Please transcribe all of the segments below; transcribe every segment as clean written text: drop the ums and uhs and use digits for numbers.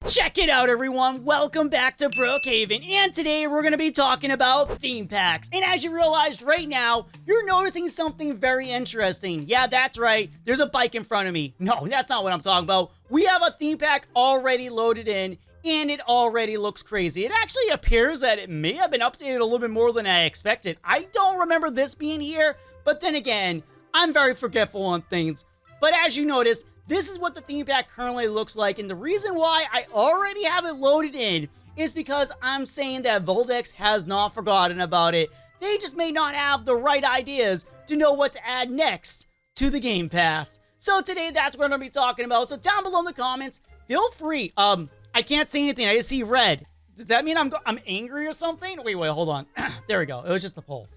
Check it out, everyone. Welcome back to Brookhaven, and today we're going to be talking about theme packs. And as you realized right now, you're noticing something very interesting. Yeah, that's right. There's a bike in front of me. No, that's not what I'm talking about. We have a theme pack already loaded in, and it already looks crazy. It actually appears that it may have been updated a little bit more than I expected. I don't remember this being here, but then again, I'm very forgetful on things. But as you notice, this is what the theme pack currently looks like, and the reason why I already have it loaded in is because I'm saying that Voldex has not forgotten about it. They just may not have the right ideas to know what to add next to the Game Pass. So today, that's what we're going to be talking about. So down below in the comments, feel free. I can't see anything. I just see red. Does that mean I'm angry or something? Wait, hold on. There we go. It was just a poll.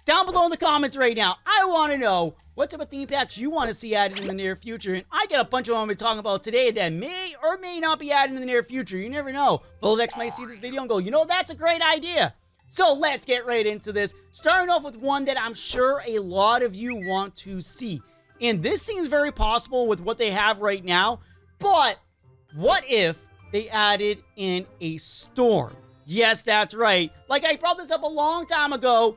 Down below in the comments right now, I want to know what type of theme packs you want to see added in the near future. And I got a bunch of them I'm going to be talking about today that may or may not be added in the near future. You never know. Voldex might see this video and go, you know, that's a great idea. So let's get right into this. Starting off with one that I'm sure a lot of you want to see. And this seems very possible with what they have right now. But what if they added in a storm? Yes, that's right. Like I brought this up a long time ago.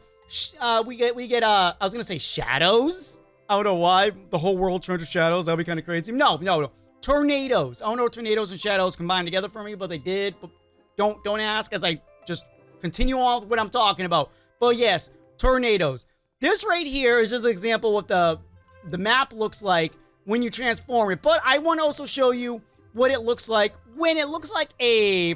We get I was gonna say shadows. I don't know why the whole world turned to shadows. That'd be kind of crazy. No. Tornadoes. I don't know, tornadoes and shadows combined together for me, but they did. But don't ask as I just continue on with what I'm talking about. But yes, tornadoes. This right here is just an example of what the map looks like when you transform it. But I want to also show you what it looks like when it looks like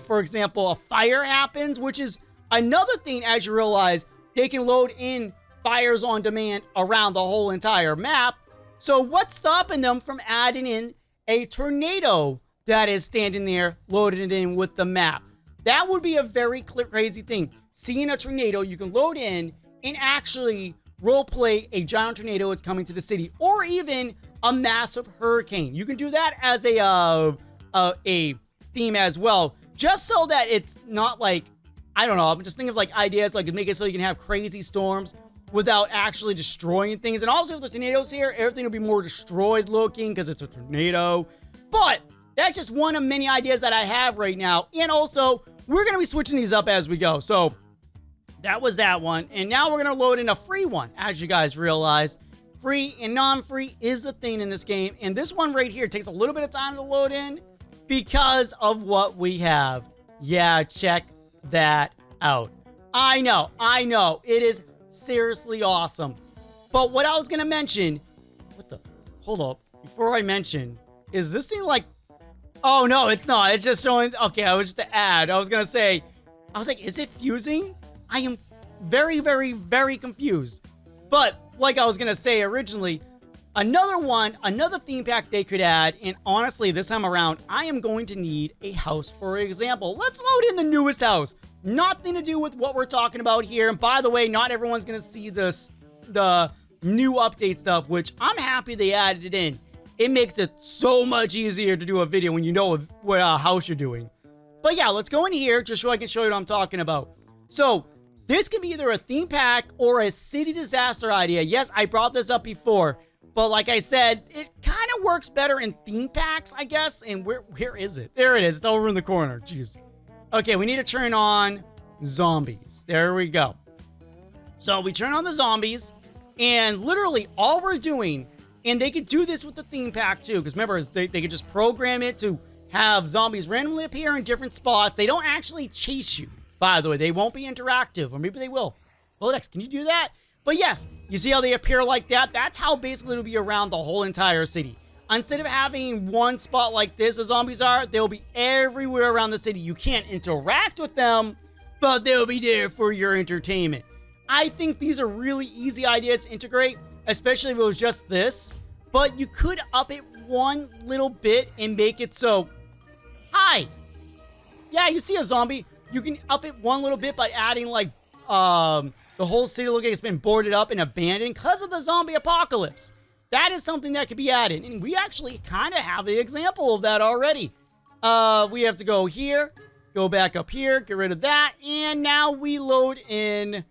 for example, a fire happens, which is another thing. As you realize, they can load in fires on demand around the whole entire map. So what's stopping them from adding in a tornado that is standing there loaded in with the map? That would be a very crazy thing. Seeing a tornado you can load in and actually roleplay a giant tornado is coming to the city, or even a massive hurricane. You can do that as a theme as well, just so that it's not like, I don't know, I'm just thinking of like ideas like make it so you can have crazy storms without actually destroying things. And also with the tornadoes here, everything will be more destroyed looking because it's a tornado. But that's just one of many ideas that I have right now. And also, we're going to be switching these up as we go. So that was that one. And now we're going to load in a free one. As you guys realized, free and non-free is a thing in this game. And this one right here takes a little bit of time to load in because of what we have. Yeah, check that out. I know. It is seriously awesome. But what I was going to mention, hold up. Before I mention, is this thing like, oh no, it's not. It's just showing, okay, I was just to add. I was like, is it fusing? I am very, very, very confused. But like I was going to say originally, another theme pack they could add, and honestly, this time around, I am going to need a house, for example. Let's load in the newest house. Nothing to do with what we're talking about here. And by the way, not everyone's going to see the new update stuff, which I'm happy they added it in. It makes it so much easier to do a video when you know what house you're doing. But yeah, let's go in here just so I can show you what I'm talking about. So this can be either a theme pack or a city disaster idea. Yes, I brought this up before. But like I said, it kind of works better in theme packs, I guess. And where is it? There it is. It's over in the corner. Jeez. Okay, we need to turn on zombies. There we go. So we turn on the zombies, and literally all we're doing, and they could do this with the theme pack too, because remember, they could just program it to have zombies randomly appear in different spots. They don't actually chase you, by the way. They won't be interactive, or maybe they will. Voldex, can you do that? But yes, you see how they appear like that? That's how basically it'll be around the whole entire city. Instead of having one spot like this, the zombies are, they'll be everywhere around the city. You can't interact with them, but they'll be there for your entertainment. I think these are really easy ideas to integrate, especially if it was just this. But you could up it one little bit and make it so, hi. Yeah, you see a zombie. You can up it one little bit by adding like the whole city looking like it's been boarded up and abandoned because of the zombie apocalypse. That is something that could be added. And we actually kind of have an example of that already. We have to go here, go back up here, get rid of that. And now we load in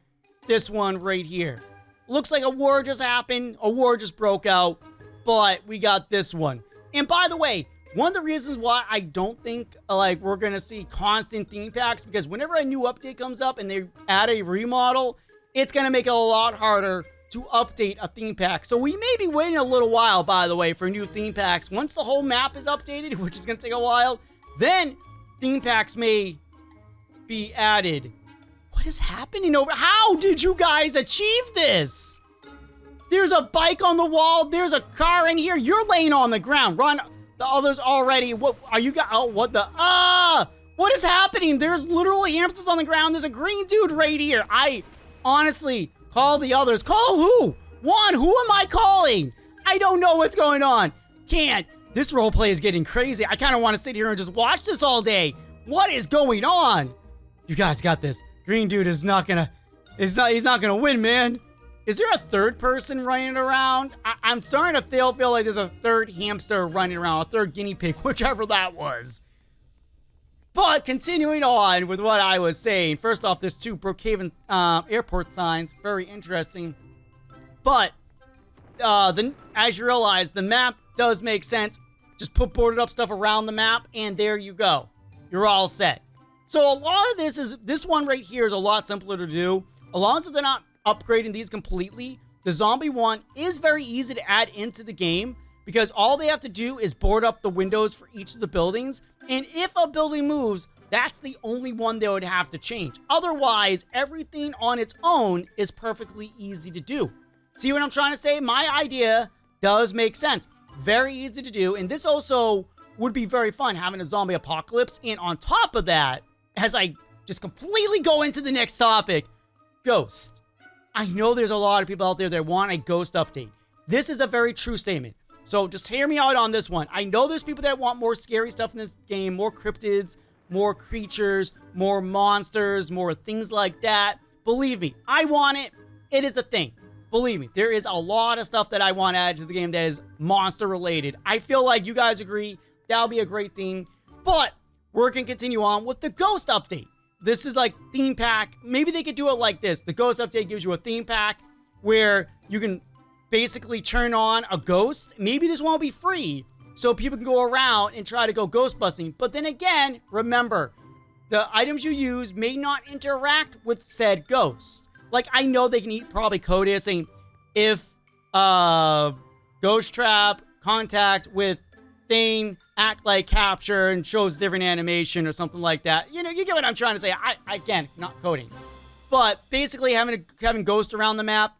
this one right here. Looks like a war just happened. A war just broke out. But we got this one. And by the way, One of the reasons why I don't think like we're gonna see constant theme packs, because whenever a new update comes up and they add a remodel, it's gonna make it a lot harder to update a theme pack. So we may be waiting a little while, by the way, for new theme packs. Once the whole map is updated, which is gonna take a while, then theme packs may be added. What is happening over? How did you guys achieve this? There's a bike on the wall. There's a car in here. You're laying on the ground. Run. The others already. What are you guys? Oh, what the? What is happening? There's literally hamsters on the ground. There's a green dude right here. I honestly call the others. Call who? Juan, who am I calling? I don't know what's going on. Can't. This roleplay is getting crazy. I kind of want to sit here and just watch this all day. What is going on? You guys got this. Green dude is not gonna. He's not gonna win, man. Is there a third person running around? I'm starting to feel like there's a third hamster running around, a third guinea pig, whichever that was. But continuing on with what I was saying, first off, there's 2 Brookhaven airport signs, very interesting. But as you realize, the map does make sense. Just put boarded up stuff around the map, and there you go. You're all set. So a lot of this one right here is a lot simpler to do. As long as they're not upgrading these completely, the zombie one is very easy to add into the game because all they have to do is board up the windows for each of the buildings, and if a building moves, that's the only one they would have to change. Otherwise, everything on its own is perfectly easy to do. See what I'm trying to say? My idea does make sense. Very easy to do, and this also would be very fun having a zombie apocalypse. And on top of that, as I just completely go into the next topic, Ghost. I know there's a lot of people out there that want a Ghost update. This is a very true statement. So just hear me out on this one. I know there's people that want more scary stuff in this game, more cryptids, more creatures, more monsters, more things like that. Believe me, I want it. It is a thing. Believe me, there is a lot of stuff that I want added to the game that is monster related. I feel like you guys agree that'll be a great thing. But we're going to continue on with the Ghost update. This is like theme pack. Maybe they could do it like this. The Ghost update gives you a theme pack where you can basically turn on a ghost. Maybe this one will be free so people can go around and try to go ghost busting. But then again, remember, the items you use may not interact with said ghost. Like, I know they can probably code it saying if ghost trap contact with thing act like capture and shows different animation or something like that. You know, you get what I'm trying to say. I again, not coding, but basically having ghosts around the map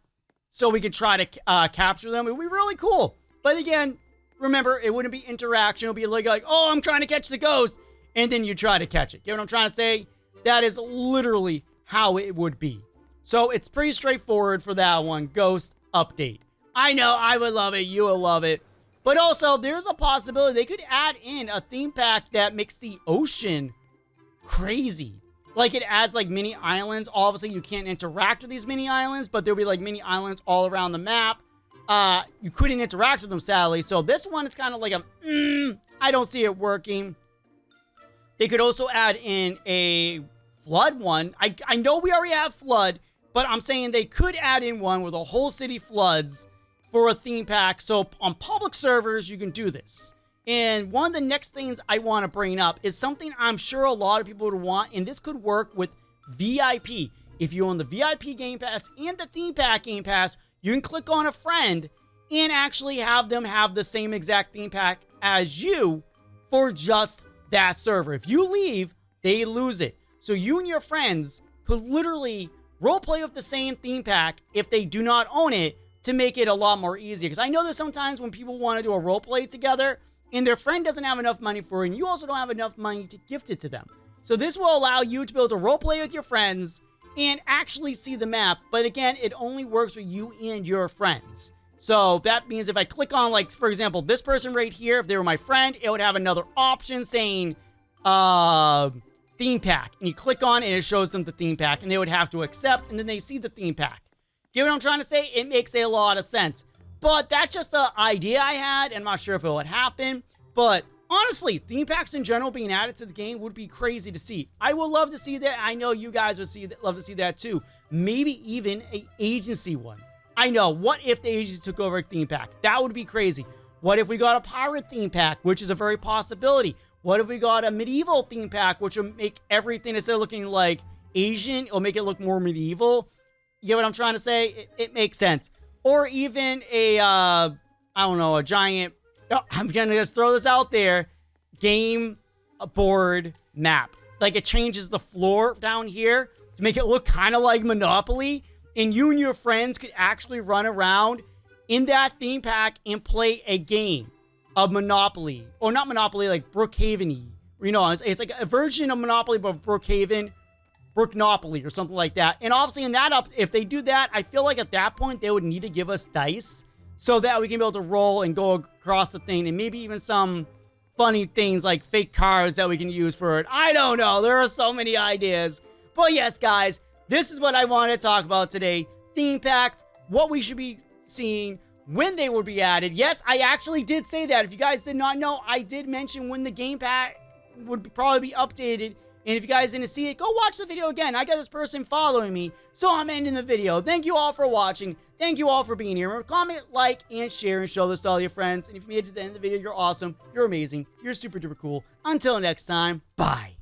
so we could try to capture them. It would be really cool. But again, remember, it wouldn't be interaction. It would be like, oh, I'm trying to catch the ghost, and then you try to catch it. Get what I'm trying to say? That is literally how it would be. So it's pretty straightforward for that one. Ghost update. I know, I would love it. You will love it. But also, there's a possibility they could add in a theme pack that makes the ocean crazy. Like, it adds, like, mini islands. Obviously, you can't interact with these mini islands, but there'll be, like, mini islands all around the map. You couldn't interact with them, sadly. So this one is kind of like I don't see it working. They could also add in a flood one. I know we already have flood, but I'm saying they could add in one where the whole city floods for a theme pack. So on public servers, you can do this. And one of the next things I want to bring up is something I'm sure a lot of people would want, and this could work with VIP. If you own the VIP Game Pass and the theme pack Game Pass, you can click on a friend and actually have them have the same exact theme pack as you for just that server. If you leave, they lose it. So you and your friends could literally roleplay with the same theme pack if they do not own it, to make it a lot more easier. Because I know that sometimes when people want to do a roleplay together and their friend doesn't have enough money for it, and you also don't have enough money to gift it to them. So this will allow you to be able to roleplay with your friends and actually see the map. But again, it only works with you and your friends. So that means if I click on, like, for example, this person right here, if they were my friend, it would have another option saying theme pack. And you click on it and it shows them the theme pack, and they would have to accept, and then they see the theme pack. Get what I'm trying to say? It makes a lot of sense. But that's just an idea I had, and I'm not sure if it would happen. But honestly, theme packs in general being added to the game would be crazy to see. I would love to see that. I know you guys would love to see that too. Maybe even an agency one. I know. What if the agency took over a theme pack? That would be crazy. What if we got a pirate theme pack, which is a very possibility? What if we got a medieval theme pack, which will make everything, instead of looking like Asian, it'll make it look more medieval? You get what I'm trying to say? It makes sense. Or even I don't know, a giant, I'm gonna just throw this out there, game board map. Like, it changes the floor down here to make it look kind of like Monopoly, and you and your friends could actually run around in that theme pack and play a game of Monopoly. Or not Monopoly, like Brookhaven-y. You know, it's like a version of Monopoly, but Brookhaven, Brooknopoly, or something like that. And obviously in that if they do that, I feel like at that point they would need to give us dice so that we can be able to roll and go across the thing, and maybe even some funny things like fake cards that we can use for it. I don't know. There are so many ideas. But yes, guys, this is what I wanted to talk about today. Theme packs, what we should be seeing, when they will be added. Yes, I actually did say that. If you guys did not know, I did mention when the game pack would probably be updated. And if you guys didn't see it, go watch the video again. I got this person following me, so I'm ending the video. Thank you all for watching. Thank you all for being here. Remember, comment, like, and share, and show this to all your friends. And if you made it to the end of the video, you're awesome. You're amazing. You're super duper cool. Until next time, bye.